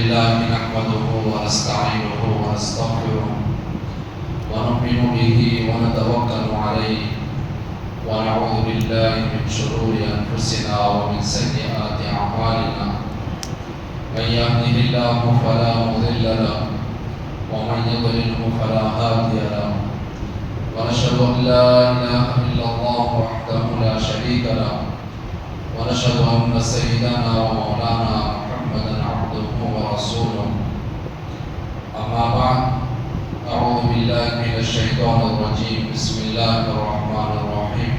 لله نحمده ونستعينه ونستغفره ونؤمن به ونتوكل عليه ونعوذ بالله من شرور أنفسنا ومن سيئات أعمالنا من يهده الله فلا مضل له ومن يضلله فلا هادي له ونشهد أن لا إله إلا الله وحده لا شريك له ونشهد أن سيدنا ومولانا محمدا عبده ورسوله أما بعد أعوذ بالله من الشيطان الرجيم بسم الله الرحمن الرحيم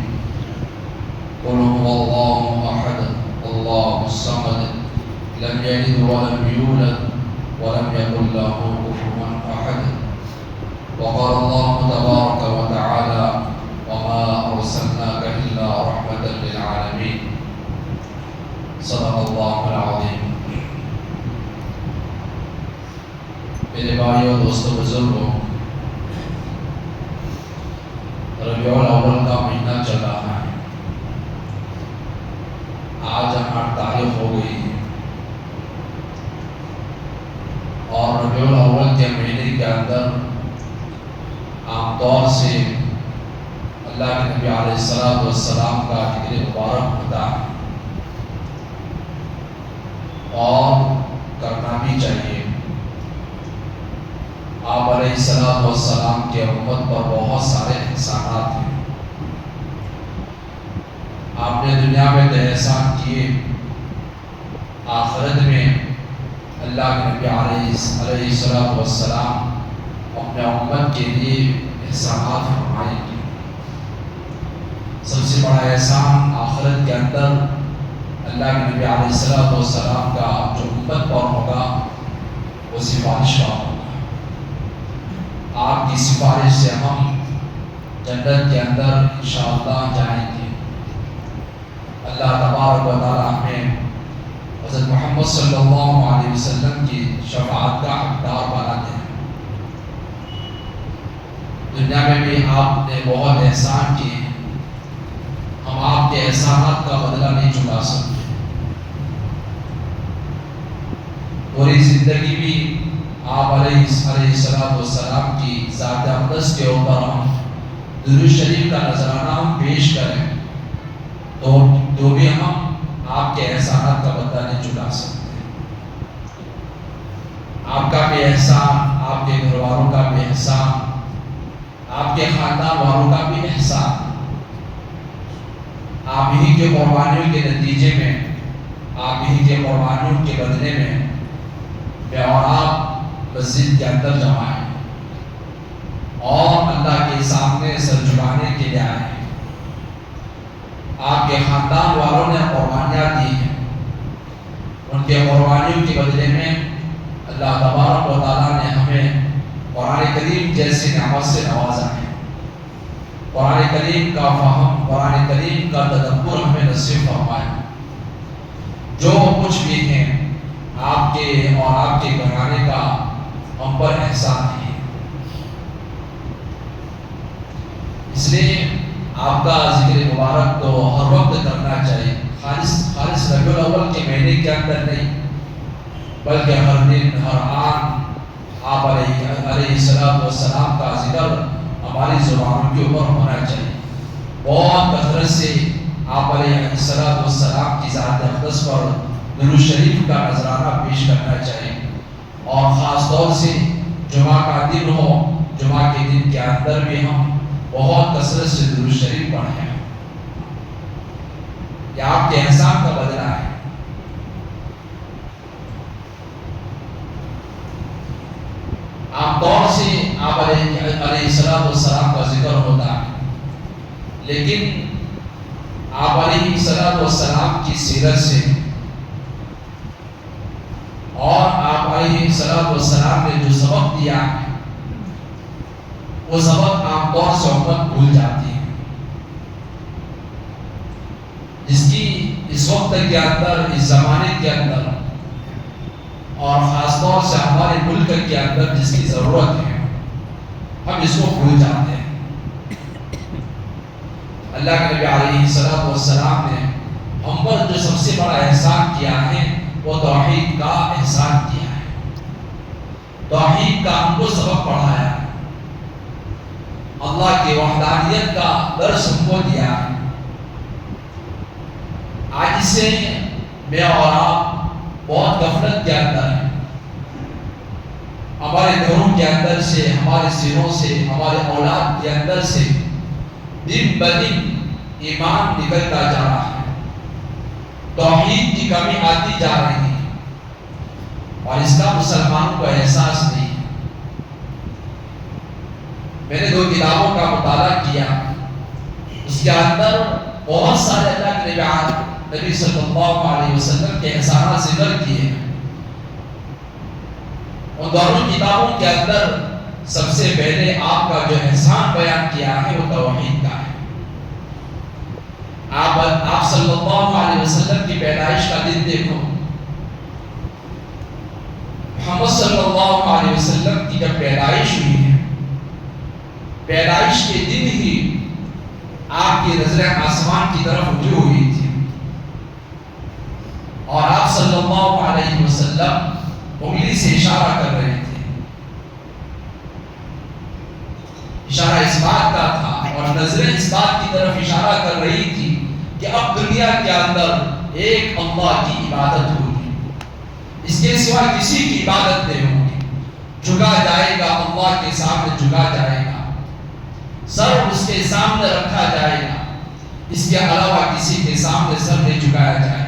قل هو الله أحد الله الصمد لم يلد ولم يولد ولم يكن له كفوا أحد وقال الله تبارك وتعالى وما أرسلناك إلا رحمة للعالمين صدق الله العظيم. میرے بھائیوں دوستوں بزرگوں، ربیع الاول کا مہینہ چل رہا ہے. آج 8 تاریخ ہو گئی ہے اور ربیع الاول کے مہینے کے اندر عام طور سے اللہ کے نبی علیہ السلام کا ذکر مبارک ہوتا ہے اور کرنا بھی چاہیے. آپ علیہ السلام کے امت پر بہت سارے احسانات ہیں. آپ نے دنیا میں تو احسان کیے، آخرت میں اللہ کے نبی علیہ السلام اپنے امت کے لیے احسانات فرمائیں گے. سب سے بڑا احسان آخرت کے اندر اللہ کے نبی علیہ السلام کا جو امت پر ہوگا وہ سفارش کا ہوگا. آپ کی سفارش سے ہم جنت کے اندر انشاءاللہ جائیں گے. اللہ تبارک و تعالیٰ ہمیں حضرت محمد صلی اللہ علیہ وسلم کی شفاعت کا حقدار بنا دے. دنیا میں بھی آپ نے بہت احسان کیے ہیں، ہم آپ کے احسانات کا بدلہ نہیں چکا سکتے. پوری زندگی بھی آپ علیہ السلام کی ذات اقدس کے اوپر ہم درود شریف کا نذرانہ ہم پیش کریں تو بھی ہم آپ کے احسانات کا بدلہ نہیں چکا سکتے. آپ کا بھی احسان، آپ کے گھر والوں کا بھی احسان، آپ کے خاندان والوں کا بھی احسان، آپ ہی کے قربانیوں کے نتیجے میں، آپ ہی کے قربانیوں کے بدلے میں اور آپ مسجد کے اندر جمع ہیں اور اللہ کے سامنے سر جھکانے کے لیے آئے ہیں. آپ کے خاندان والوں نے قربانیاں دی ہیں، ان کے قربانیوں کے بدلے میں اللہ تبارک و تعالیٰ نے ہمیں قرآن کریم جیسی نعمت سے نوازا ہے. قرآن کریم کا فہم، قرآن کریم کا تدبر ہمیں نصیب فرمائے. جو کچھ بھی ہیں آپ کے اور آپ کے گھرانے کا ہم پر احسان ہے. اس لیے آپ کا ذکر مبارک تو ہر وقت کرنا چاہیے، خالص ربیع الاول کے مہینے کے اندر نہیں بلکہ ہر دن ہر آن آپ علیہ السلام کا ذکر ہماری زبانوں کے اوپر ہونا چاہیے. بہت کثرت سے آپ علیہ السلام کی ذات اقدس پر درود شریف کا نذرانہ پیش کرنا چاہیے. اور خاص طور سے جمعہ کا دن ہو، جمعہ کے دن کے اندر بھی ہم بہت کثرت سے درود شریف پڑھیں. یہ آپ کے احسان کا بدلہ ہے. عام طور سے آپ علیہ السلام کا ذکر ہوتا ہے، لیکن آپ علیہ السلام کی سیرت سے اور آپ علیہ السلام نے جو سبق دیا ہے وہ سبق عام طور سے امت بھول جاتی ہے. جس کی اس وقت کے اندر، اس زمانے کے اندر اور خاص طور سے ہمارے ملک کے اندر جس کی ضرورت ہے، ہم اس کو بھول جاتے ہیں. اللہ کے نبی علیہ السلام نے ہم پر جو سب سے بڑا احسان کیا ہے وہ توحید کا احسان کیا ہے. توحید کا ہم کو سبق پڑھایا، اللہ کی وحدانیت کا درس ہم کو دیا ہے۔ آج سے میں اور آپ بہت غفلت کے اندر ہیں، ہمارے گھروں کے اندر سے، ہمارے سروں سے، ہمارے اولاد کے اندر سے دن بدن ایمان نکلتا جا رہا ہے، توحید کی کمی آتی جا رہی ہے، اور اس کا مسلمانوں کو احساس نہیں ہے۔ میں نے 2 کتابوں کا مطالعہ کیا، اس کے اندر بہت سارے اللہ کے نبی صلی اللہ علیہ وسلم کے احسانات ذکر کیے ہیں۔ ان دونوں کتابوں کے اندر سب سے پہلے آپ کا جو احسان بیان کیا ہے وہ توحید کا ہے۔ آپ صلی اللہ علیہ وسلم کی پیدائش کا دن دیکھو، محمد صلی اللہ علیہ وسلم کی جب پیدائش ہوئی ہے، پیدائش کے دن ہی آپ کی نظریں آسمان کی طرف اٹھی ہوئی تھی، اور آپ صلی اللہ علیہ وسلم انگلی سے اشارہ کر رہے تھے۔ اشارہ اس بات کا تھا اور نظریں اس بات کی طرف اشارہ کر رہی تھی کہ اب دنیا کے اندر ایک اللہ کی عبادت ہوگی، اس کے سوا کسی کی عبادت نہیں ہوگی، جھکا جائے گا اللہ کے سامنے، جھکا جائے گا، سر اس کے سامنے رکھا جائے گا، اس کے علاوہ کسی کے سامنے سر نہیں جھکایا جائے گا،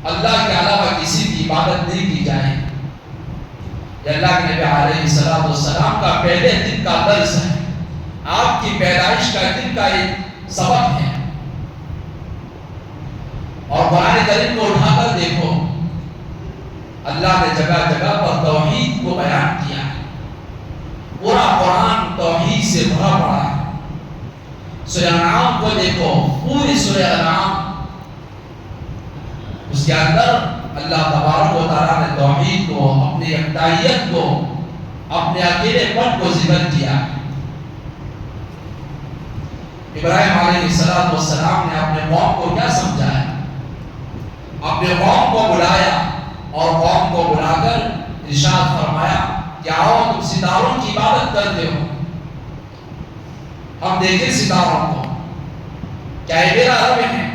اللہ کے علاوہ کسی کی عبادت نہیں کی جائے گی۔ یہ اللہ کے نبی علیہ السلام کا پہلے دن کا درس ہے، آپ کی پیدائش کا دن کا ایک سبق ہے۔ اور قرآن کریم کو اٹھا کر دیکھو، اللہ نے جگہ جگہ پر توحید کو بیان کیا ہے، پورا قرآن توحید سے بھرا پڑا ہے۔ سورہ انعام کو دیکھو، پوری سورہ انعام، اس کے اندر اللہ تبارک و تعالیٰ نے توحید کو، اپنی یکتائیت کو، اپنے اکیلے پن کو ذکر کیا ہے۔ ابراہیم علیہ السلام نے اپنے قوم کو کیا سمجھایا؟ اپنے قوم کو بلایا اور قوم کو بلا کر ارشاد فرمایا کہ آؤ تم ستاروں کی عبادت کرتے ہو، ہم دیکھیں ستاروں کو، کیا یہ میرا رب ہے؟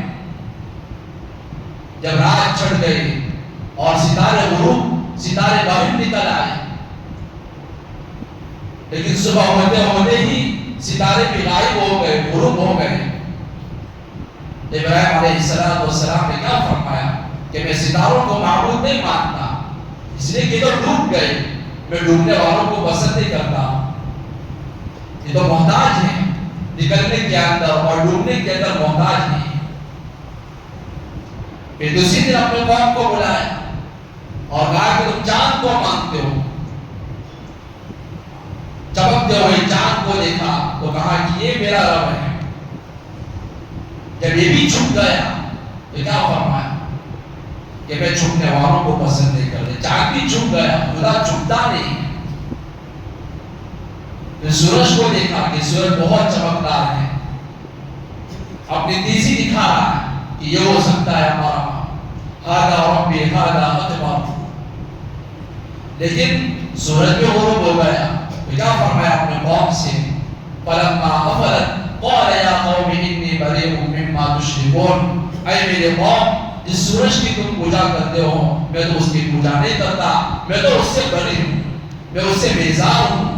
جب رات چڑھ گئی اور ستارے باہر نکل آئے، لیکن صبح ہوتے ہوتے ہی ستارے بھی غائب ہو گئے، غروب ہو گئے۔ ابراہیم علیہ السلام نے کیا فرمایا کہ میں ستاروں کو معبود نہیں مانتا، اس لیے کہ تو ڈوب گئے، میں ڈوبنے والوں کو پسند نہیں کرتا، یہ تو محتاج ہیں، نکلنے کے اندر اور ڈوبنے کے اندر محتاج ہیں۔ پھر دوسری دن اپنے قوم کو بلایا اور کہا کہ تم چاند کو مانتے ہو، چمکتے ہوئے چاند کو دیکھا تو کہا کہ یہ میرا رب ہے۔ جب یہ بھی چھپ گیا تو کیا فرمایا کہ میں چھپنے والوں کو پسند نہیں کرتے، چاند بھی چھپ گیا، خدا چھپتا نہیں۔ پھر سورج کو دیکھا کہ سورج بہت چمکدار ہے، اپنی تیزی دکھا رہا ہے کہ یہ ہو سکتا ہے ہمارا ہاذا ربی ہاذا اکبر، لیکن سورج بھی غروب ہو گیا تو کیا فرمایا اپنے قوم سے؟ فلما افلت قال یا قوم انی بریء مما تشرکون، اے میرے قوم، جس سورج کی تم پوجا کرتے ہو میں تو اس کی پوجا نہیں کرتا، میں تو اس سے بری ہوں، میں اس سے بیزار ہوں۔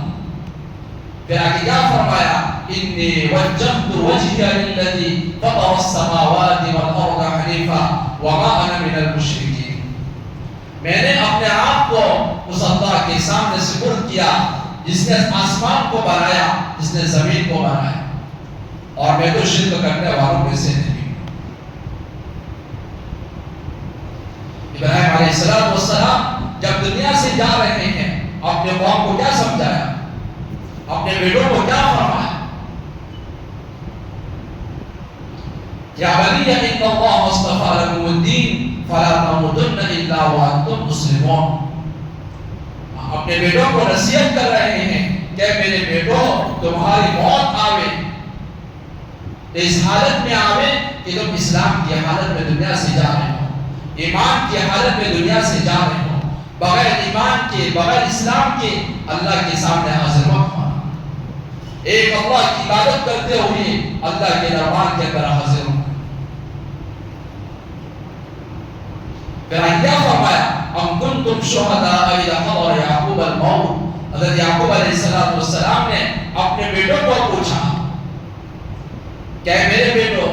پھر آگے کیا فرمایا؟ انی وجہت وجہی للذی فطر السماوات والارض حنیفا وما انا من المشرکین، میں نے اپنے آپ کو اس اللہ کے سامنے سپرد کیا جس نے آسمان کو بنایا، جس نے زمین کو بنایا، اور میں تو شرک کرنے والوں میں سے نہیں۔ ابراہیم علیہ السلام جب دنیا سے جا رہے ہیں اپنے قوم کو کیا سمجھایا؟ اپنے بیٹوں کو کیا فرمایا؟ یا بنی ان اللہ اصطفى لكم الدین فلا تموتن الا وانتم مسلمون، اپنے بیٹوں کو نصیحت کر رہے ہیں کہ میرے بیٹوں تمہاری موت آوے اس حالت میں آوے کہ تم اسلام کی حالت میں دنیا سے جا رہے ہو، ایمان کی حالت میں دنیا سے جا رہے ہو، بغیر ایمان کے بغیر اسلام کے اللہ کے سامنے حاضر وقت ہونا، ایک اللہ کی عبادت کرتے ہوئے اللہ کے دربار کے اندر حاضر ہونا۔ پھر کیا فرمایا؟ ام کنتم شہداء اذ حضر یعقوب الموت، حضرت یعقوب علیہ السلام نے اپنے بیٹوں کو پوچھا کہ میرے بیٹوں،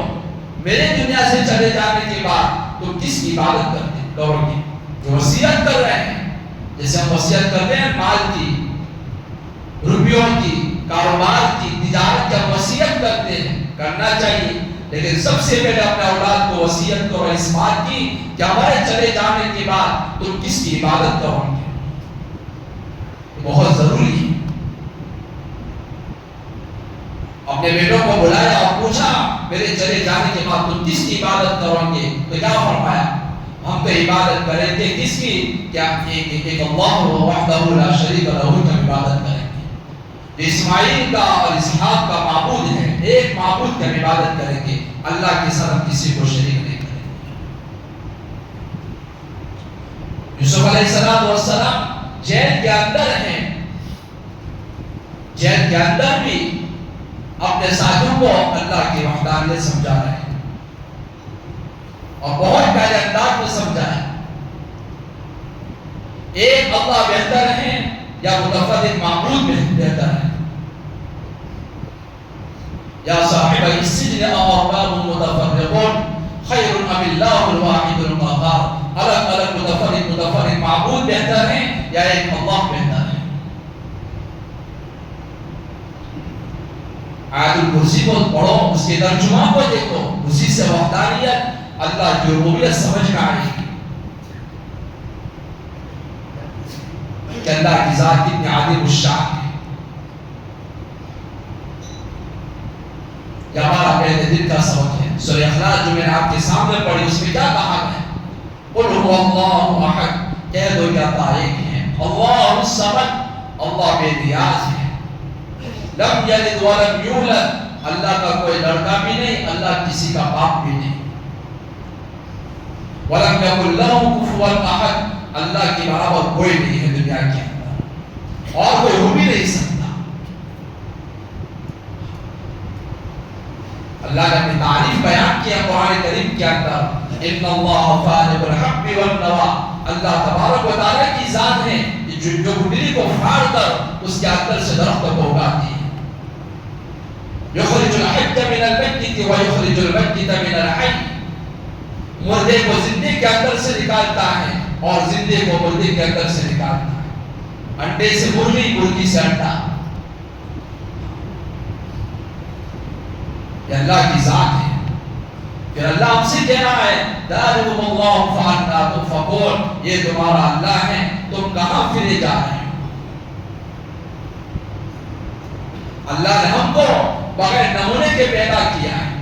میرے دنیا سے چلے جانے کے بعد تم کس کی عبادت کرو گے؟ جو وصیت کر رہے ہیں، جیسے ہم وصیت کرتے ہیں مال کی، روپیوں کی، کاروبار کی، تجارت کی وصیت کرتے ہیں، کرنا چاہیے، لیکن سب سے پہلے اپنے اولاد کو وصیت کرو اس بات کی کہ ہمارے چلے جانے کے بعد تم کس کی عبادت کرو گے۔ بہت ضروری ہے۔ اپنے بیٹوں کو بلایا اور پوچھا میرے چلے جانے کے بعد تم کس کی عبادت کرو گے؟ تو کیا فرمایا؟ ہم تو عبادت کریں گے کس کی؟ کیا ایک اللہ وحدہ لا شریک لہ کی عبادت کریں گے۔ اسماعیل کا اور اسحاق کا معبود ہے، ایک معبود کی عبادت کریں گے، اللہ کے ساتھ ہم کسی کو شریک نہیں کریں گے۔ یوسف علیہ السلام جیل کے اندر ہیں، جیل کے اندر بھی اپنے ساتھیوں کو اللہ کی وحدانیت سمجھا رہے ہیں اور بہت پیارے انداز میں سمجھا ہے۔ ایک اللہ بہتر ہے یا متفرد معبود بہتر ہے؟ یا صاحب السجن ارباب متفرقون خیر ام اللہ الواحد القہار، الگ الگ متفرد معبود بہتر ہے یا ایک اللہ بہتر ہے؟ آیت الکرسی کو پڑھو، اس کے ترجمہ کو دیکھو، اسی سے وحدانیت اللہ کی ربوبیت سمجھ میں آئے گی کہ اللہ کی ذات کتنی عظیم الشان ہے۔ یہ ہمارا پہلے دن کا سبق ہے۔ سورہ اخلاص جو میں نے آپ کے سامنے پڑھی اس میں کیا کہا ہے؟ قل هو اللہ احد، کہہ دو کہ اللہ ایک ہے، اللہ الصمد، اللہ بے نیاز ہے، لم یلد ولم یولد، اللہ کا کوئی لڑکا بھی نہیں، اللہ کسی کا باپ بھی نہیں، ولم یکن لہ کفوا احد، اللہ کے برابر کوئی نہیں ہے دنیا کے اندر اور کوئی ہو بھی نہیں سکتا۔ اللہ نے اپنی تعریف بیان کیا قرآن کریم کے اندر، ان اللہ فالق الحب والنوى، اللہ تبارک و تعالیٰ کی ذات ہے جو گٹلی کو پھاڑ کر اس کے اندر سے درخت کو اگاتی ہے۔ یخرج الحی من المیت ویخرج المیت من الحی، مردے کو زندے کے اندر سے نکالتا ہے اور زندے کو مردے کے اندر سے نکالتا ہے، انڈے سے مرغی، مرغی سے انڈا۔ یہ اللہ کی ذات ہے۔ پھر اللہ ہم سے کہہ رہا ہے ذالکم اللہ فانا تؤفکون، یہ تمہارا اللہ ہے، تم کہاں پھرے جا رہے ہو؟ اللہ نے ہم کو بغیر نمونے کے پیدا کیا ہے۔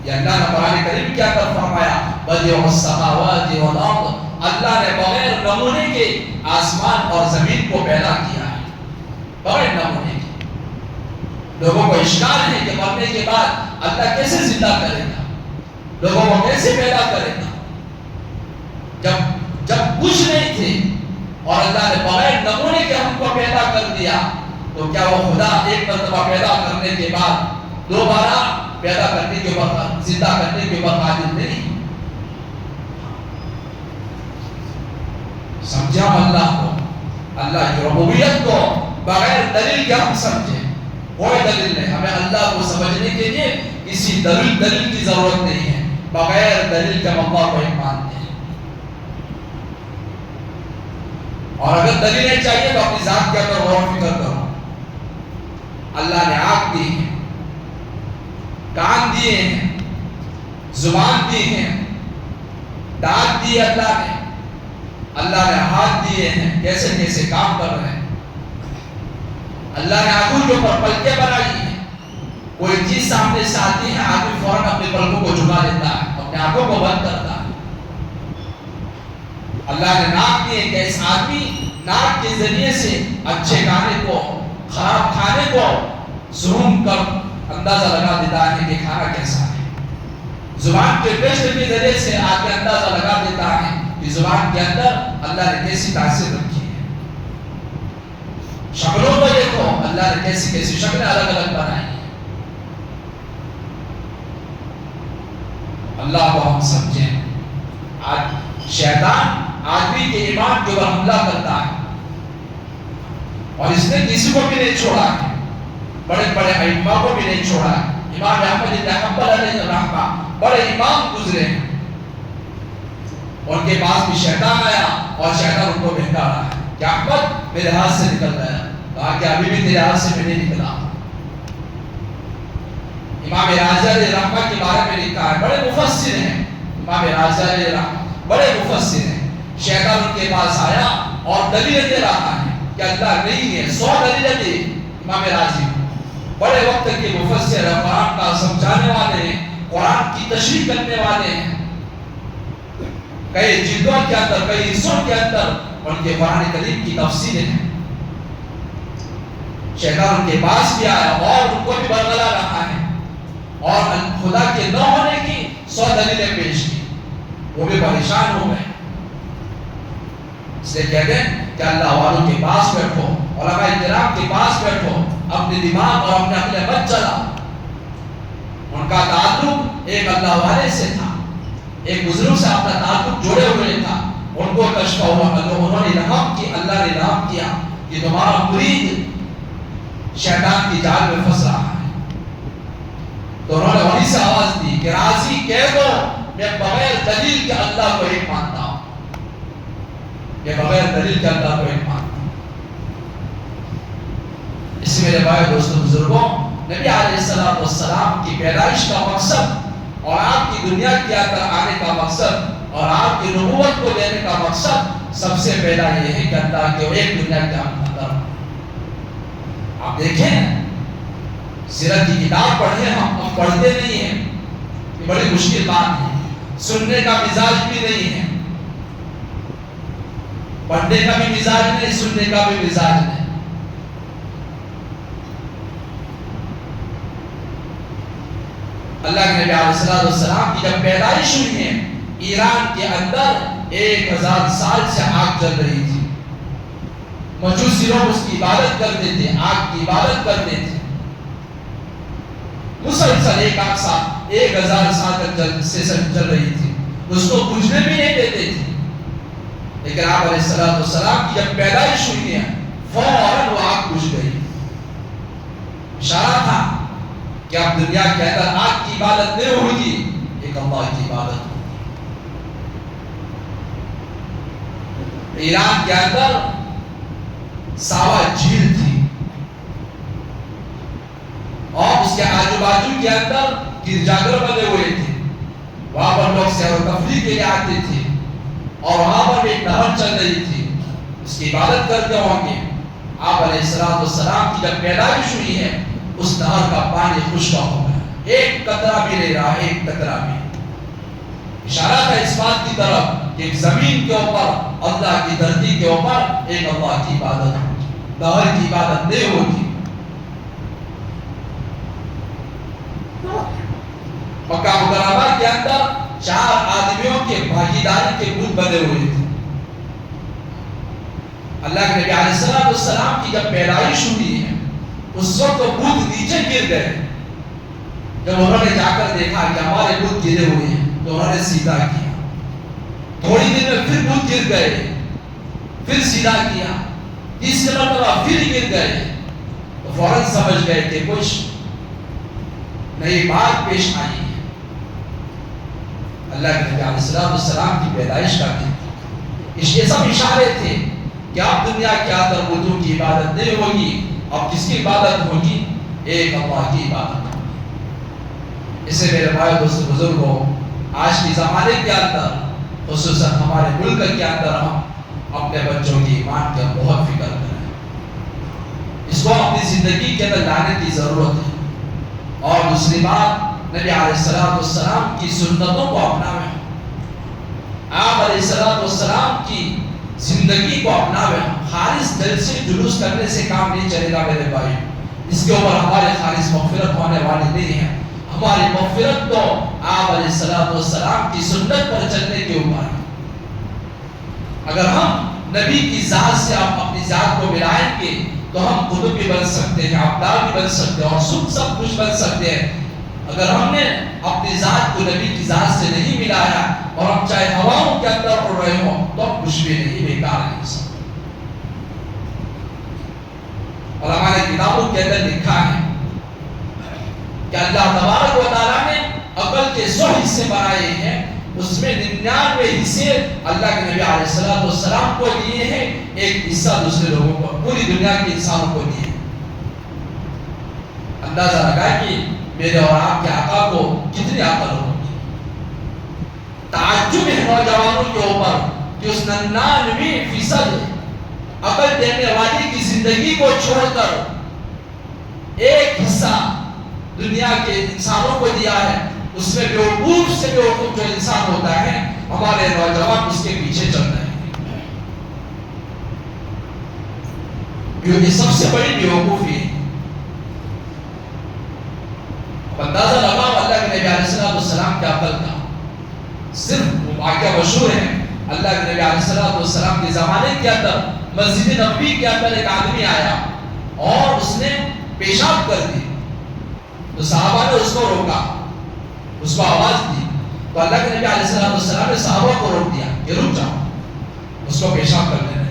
یہ اللہ نے قرآن کریم کیا کر فرمایا بدیع السماوات والارض، اللہ نے بغیر نمونے کے آسمان اور زمین کو پیدا کیا ہے، بغیر نمونے کے۔ لوگوں کو اشکال ہے کہ مرنے کے بعد اللہ کیسے زندہ کرے گا، لوگوں کو کیسے پیدا کرے گا؟ جب کچھ نہیں تھے اور اللہ نے بغیر نمونے کے ہم کو پیدا کر دیا، تو کیا وہ خدا ایک مرتبہ پیدا کرنے کے بعد دوبارہ پیدا کرنے کے بعد زندہ کرنے کے بعد قادر نہیں؟ سمجھا اللہ کو، اللہ کی ربوبیت کو بغیر دلیل کے ہم سمجھیں، کوئی دلیل نہیں، ہمیں اللہ کو سمجھنے کے لیے کسی دلیل کی ضرورت نہیں ہے، بغیر دلیل کے ہم اللہ کو ایک مانتے ہیں۔ اور اگر دلیلیں چاہیے تو اپنی ذات کے اندر غور و فکر کرو۔ اللہ نے آنکھ دی ہے، کان دیے ہیں، زبان دی ہیں، دانت دیے اللہ نے، اللہ نے ہاتھ دیے ہیں، کیسے کیسے کام کر رہے ہیں۔ اللہ نے آنکھوں کے اوپر پلکیں بنائی ہیں، کوئی چیز سامنے سے آتی ہے آدمی فوراً اپنے پلکوں کو جھکا دیتا ہے، اپنے آنکھوں کو بند کرتا ہے۔ اللہ نے ناک دیے کہ اس آدمی ناک کے ذریعے سے اچھے کھانے کو، خراب کھانے کو زوم کر اندازہ لگا دیتا ہے کہ کھانا کیسا ہے۔ زبان کے ٹیسٹ کے ذریعے سے آدمی اندازہ لگا دیتا ہے کہ زبان کے اندر اللہ نے کیسی تاثیر رکھی ہے۔ اللہ نے کیسی کیسی شکلیں الگ الگ بنائی ہیں. اللہ کو ہم سمجھیں. آج شیطان آدمی کے ایمان کے اوپر حملہ کرتا ہے اور اس نے کسی کو بھی نہیں چھوڑا ہے. بڑے بڑے ائمہ کو بھی نہیں چھوڑا ہے. امام احمد بن حنبل علیہ الرحمہ بڑے امام گزرے ہیں. ان کے پاس بھی شیطان آیا اور شیطان ان کو بہکا رہا ہے کہ احمد میرے ہاتھ سے نکل رہا ہے. کہا کہ ابھی بھی تیرے ہاتھ سے میں نہیں نکلا. امام رازی علیہ الرحمہ کے بارے میں لکھا ہے بڑے مفسر ہیں. امام رازی علیہ الرحمہ بڑے مفسر ہیں. شیطان ان کے پاس آیا اور دلیل دے رہا ہے کہ اللہ نہیں ہے. 100 دلیل دی امام رازی. بڑے وقت کے مفسر ہیں, قرآن کا سمجھانے والے ہیں, قرآن کی تشریح کرنے والے ہیں. کئی جلدوں کے اندر, کئی حصوں کے اندر ان کے قرآن کریم کی تفسیریں ہیں. شیطان ان کے پاس بھی آیا اور ان کو بھی برگلا رہا ہے اور خدا کے نہ ہونے کی 100 دلیلیں پیش کی. وہ بھی پریشان ہو گئے. اس لیے کہتے ہیں کہ اللہ والوں کے پاس بیٹھو, علماء کرام کے پاس بیٹھو, اپنے دماغ اور اپنے عقل مت چلاؤ. ان کا تعلق ایک اللہ والے سے تھا, ایک بزرگ سے اپنا تعلق جوڑے ہوئے تھا. ان کو کشف ہوا, انہوں نے رحم کی, اللہ نے رحم کیا کہ تمہارا مرید شیطان کی جال میں پھنس رہا ہے. تو انہوں نے وہیں سے آواز دی کہ راضی کہہ دو میں بغیر دلیل کے اللہ کو ایک مانتا ہوں. یہ بغیر دلیل کے اللہ کو ایک مانتا ہوں. اس میرے بھائی دوستوں بزرگوں, نبی علیہ السلام کی پیدائش کا مقصد اور آپ کی دنیا کے اندر آنے کا مقصد اور آپ کی نبوت کو دینے کا مقصد سب سے پہلا یہ ہے کہ اللہ کے ایک دنیا کے اندر. آپ دیکھیں سیرت کی کتاب پڑھیں, ہم پڑھتے نہیں ہیں, یہ بڑی مشکل بات ہے. سننے کا مزاج بھی نہیں ہے, پڑھنے کا بھی مزاج نہیں, سننے کا بھی مزاج نہیں. اللہ کے نبی علیہ السلام کی جب پیدائش ہوئی ہے, ایران کے اندر 1000 سال سے آگ جل رہی تھی. مجوسی لوگ اس کی عبادت کرتے تھے, آگ کی عبادت کرتے تھے. مسلسل ایک آگ ساتھ 1000 سال تک چل رہی تھی. اس کو بجھنے بھی نہیں دیتے تھے. لیکن آپ علیہ السلام کی جب پیدائش ہوئی ہے فوراً وہ آگ بجھ گئی. اشارہ تھا کہ اب دنیا کے اندر آگ کی عبادت نہیں ہوگی, ایک اللہ کی عبادت ہوگی. ایران کے اندر ساوا جھیل تھی اور اس کے آجو باجو کے اندر گرجاگھر بنے ہوئے تھے. وہاں پر لوگ سیر و تفریح کے لیے آتے تھے اور وہاں پر ایک نہر چل رہی تھی, اس کی عبادت کرتے ہوں گے. آپ علیہ السلام کی جب پیدائش ہوئی ہے اس نہر کا پانی خشک ہو گیا, ایک قطرہ بھی نہیں رہا, ایک قطرہ بھی. اشارہ تھا اس بات کی طرف کہ زمین کے اوپر, اللہ کی دھرتی کے اوپر ایک اللہ کی عبادت ہوگی, نہر کی عبادت نہیں ہوگی. مکہ مکرمہ کے اندر 4 آدمیوں کے بھاگیداری کے بت بنے ہوئے تھے. اللہ کے نبی علیہ السلام کی جب پیدائش ہوئی ہے اس وقت تو بت نیچے گر گئے. جب انہوں نے جا کر دیکھا کہ ہمارے بت گرے ہوئے ہیں تو انہوں نے سیدھا کیا. تھوڑی دیر میں پھر بت گر گئے, پھر سیدھا کیا, تیسری مرتبہ پھر گر گئے. تو فوراً سمجھ گئے کہ کچھ نئی بات پیش آئی ہے. اللہ کے نبی علیہ السلام کی پیدائش کا دن, یہ سب اشارے تھے کہ اب دنیا کے اندر بتوں کی عبادت نہیں ہوگی, اب کس کی عبادت ہوگی, ایک اللہ کی عبادت ہوگی. اسے میرے بھائی دوستو بزرگوں, آج کے زمانے کے اندر خصوصاً ہمارے ملک کے اندر ہم اپنے بچوں کی ایمان کی بہت فکر کریں. اس کو اپنی زندگی کے اندر لانے کی ضرورت ہے. اور دوسری بات, نبی علیہ السلام کی سنتوں کو اپناویں. آپ علیہ السلام کی زندگی کو اپناویں. خالص دل سے جلوس کرنے سے کام نہیں چلے گا میرے بھائی. اس کے اوپر ہمارے خالص مغفرت ہونے والی نہیں ہے. ہماری مغفرت تو آپ علیہ السلام کی سنت پر چلنے کے اوپر ہے. اگر ہم نبی کی ذات سے اپنی ذات کو ملائیں گے تو ہم قطب بھی بن سکتے ہیں، ابدال بھی بن سکتے ہیں، اور سب کچھ بن سکتے ہیں۔ اگر ہم نے اپنی ذات کو نبی کی ذات سے نہیں ملایا اور ہم چاہے ہواؤں کے اندر اڑ رہے ہوں تو ہم کچھ بھی نہیں، بیکار ہے سب۔ اور ہمارے کتابوں کے اندر لکھا ہے کہ اللہ تبارک و تعالیٰ نے عقل کے 100 حصے بنائے ہیں، اس میں 99 حصے اللہ کے نبی علیہ السلام کو دیے ہیں، ایک حصہ دوسرے لوگوں کو، پوری دنیا کے انسانوں کو دیے۔ اندازہ لگائے کہ میرے اور آپ کے آقا کو کتنی عقل ہوگی۔ تعجب ہے نوجوانوں کے اوپر کہ اس 99% عقل دینے والی کی زندگی کو چھوڑ کر ایک حصہ دنیا کے انسانوں کو دیا ہے، اس میں بیوقوف سے بیوقوف جو انسان ہوتا ہے، ہمارے نوجوان اس کے پیچھے چل رہے ہیں۔ یہ سب سے بڑی بیوقوفی ہے۔ اندازہ لگاؤ اللہ کے نبی علیہ السلام کے عقل کا۔ صرف واقعہ مشہور ہے، اللہ کے نبی علیہ السلام کے زمانے کے اندر مسجد نبوی کے اندر ایک آدمی آیا اور اس نے پیشاب کر دی، تو صحابہ نے اس کو روکا، اس کو آواز دی، تو اللہ کے نبی علیہ السلام نے صحابہ کو روک دیا کہ رک جاؤ، اس کو پیشاب کرنے دیں۔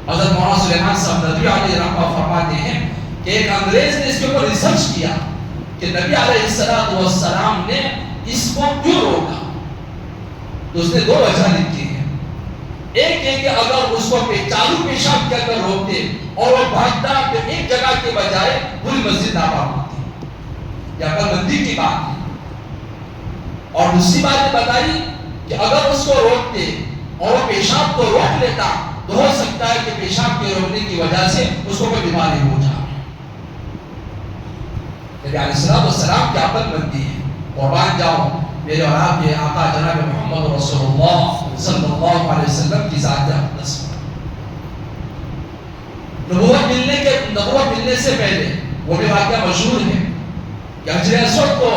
حضرت مولانا سلیمان صاحب ندوی علیہ رحمہ فرماتے ہیں کہ ایک انگریز نے اس کے اوپر ریسرچ کیا کہ نبی علیہ السلام نے اس کو کیوں روکا، تو اس نے 2 وجہ لکھی ہیں۔ ایک ہے کہ اگر اس کو چالو پیشاب کے اندر روکتے اور وہ بھاگتا تو ایک جگہ کے بجائے پوری مسجد ناپاک ہوتی، یہ عقل مندی کی بات ہے۔ اور دوسری بات یہ بتائی کہ اگر اس کو روکتے اور وہ پیشاب کو روک لیتا تو ہو سکتا ہے کہ پیشاب کے روکنے کی وجہ سے اس کو کوئی بیماری ہو جائے۔ نبی علیہ السلام کی عقل مندی ہے، قربان جاؤ میرے اور آپ کے آقا جناب محمد رسول اللہ صلی اللہ علیہ وسلم کی ذات اقدس۔ نبوت ملنے سے پہلے وہ بھی واقعہ مشہور ہے کہ حجر اسود کو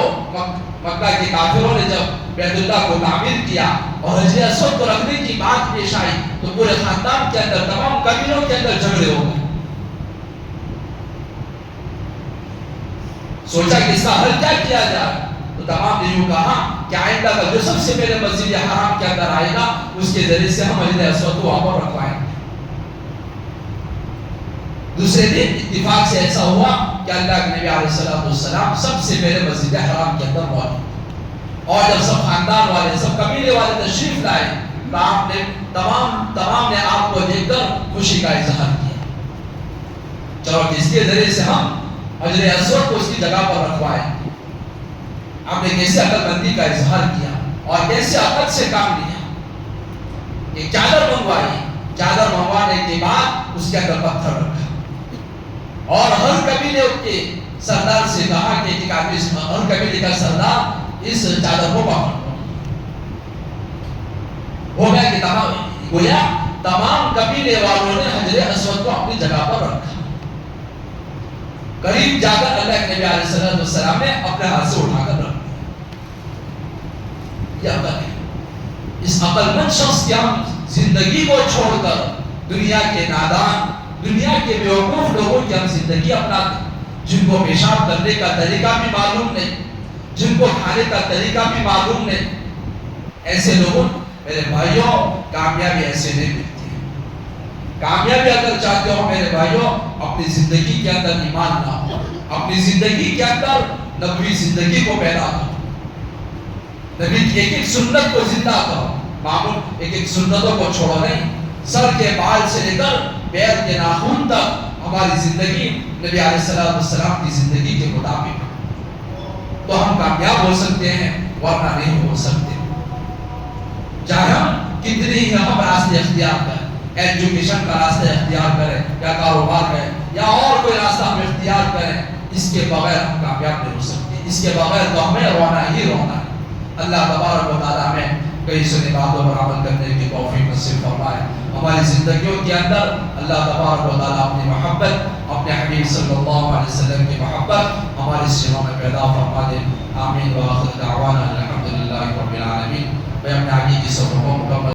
مکہ کے کافروں نے جب بیت اللہ کو تعمیر کیا اور حجر اسود کو رکھنے کی بات پیش آئی تو پورے خاندان کے اندر، تمام قبیلوں کے اندر جھگڑے ہو گئے۔ سوچا کہ اس کا حل کیا جائے، تو تمام نے یوں کہا کہ آئندہ کا جو سب سے پہلے مسجد حرام کے اندر آئے گا اس کے ذریعے سے ہم حجر اسود کو وہاں پر رکھوائیں گے۔ دوسرے دن اتفاق سے ایسا ہوا کہ اللہ کے نبی علیہ السلام سب سے پہلے مسجد حرام کے اندر موجود، اور جب سب خاندان والے، سب قبیلے والے تشریف لائے تو آپ نے تمام نے آپ کو دیکھ کر خوشی کا اظہار کیا، چلو اس کے ذریعے سے ہم حجر اسود کو اس کی جگہ پر رکھوائیں۔ آپ نے کیسے عقل مندی کا اظہار کیا اور کیسے عقل سے کام لیا۔ ایک چادر منگوائی، چادر منگوانے کے بعد اس کے اندر پتھر رکھا اور ہر قبیلے کے سردار سے کہا کہ ہر قبیلے کا سردار اس چادر کو پکڑ۔ ہو گیا کہ تمام قبیلے والوں نے حجر اسود کو اپنی جگہ پر رکھا۔ قریب جا کر اللہ کے نبی علیہ السلام نے اپنے ہاتھ سے اٹھا کر رکھ دیا۔ یہ عقل ہے۔ اس عقل مند شخص کی ہم زندگی کو چھوڑ کر دنیا کے نادان، دنیا کے بیوقوف لوگوں کی ہم زندگی اپناتے ہیں، جن کو پیشاب کرنے کا طریقہ بھی معلوم نہیں، جن کو کھانے کا طریقہ بھی معلوم نہیں۔ ایسے لوگوں میرے بھائیوں کامیابی ایسے نہیں ملتی ہے۔ کامیابی اگر چاہتے ہو میرے بھائیوں، اپنی زندگی کے اندر ایمان لاؤ، اپنی زندگی کے اندر نبوی زندگی کو پیدا کرو، نبی کی ایک ایک سنت کو زندہ کرو۔ معمول ایک سنتوں کو چھوڑو نہیں، سر کے بال سے لے کر پیر کے ناخن تک ہماری زندگی نبی علیہ السلام کی زندگی کے مطابق تو ہم کامیاب ہو سکتے ہیں، ورنہ نہیں ہو سکتے۔ چاہے ہم کتنی ہی ہم راستے اختیار کریں، ایجوکیشن کا راستہ اختیار کریں یا کاروبار کریں یا اور کوئی راستہ ہم اختیار کریں، اس کے بغیر ہم کامیاب نہیں ہو سکتے۔ اس کے بغیر تو ہمیں رونا ہی رونا ہے۔ اللہ تبارک و تعالیٰ ہمیں کئی سنی باتوں پر عمل کرنے کی توفیق نصیب فرمائے۔ ہماری زندگیوں کے اندر اللہ تبارک و تعالیٰ اپنی محبت، اپنے حبیب صلی اللہ علیہ وسلم کی محبت ہمارے سینوں میں پیدا فرما دے۔ آمین وآخر دعوانا الحمدللہ رب العالمین۔ میں اپنے آگے کی سفر کو مکمل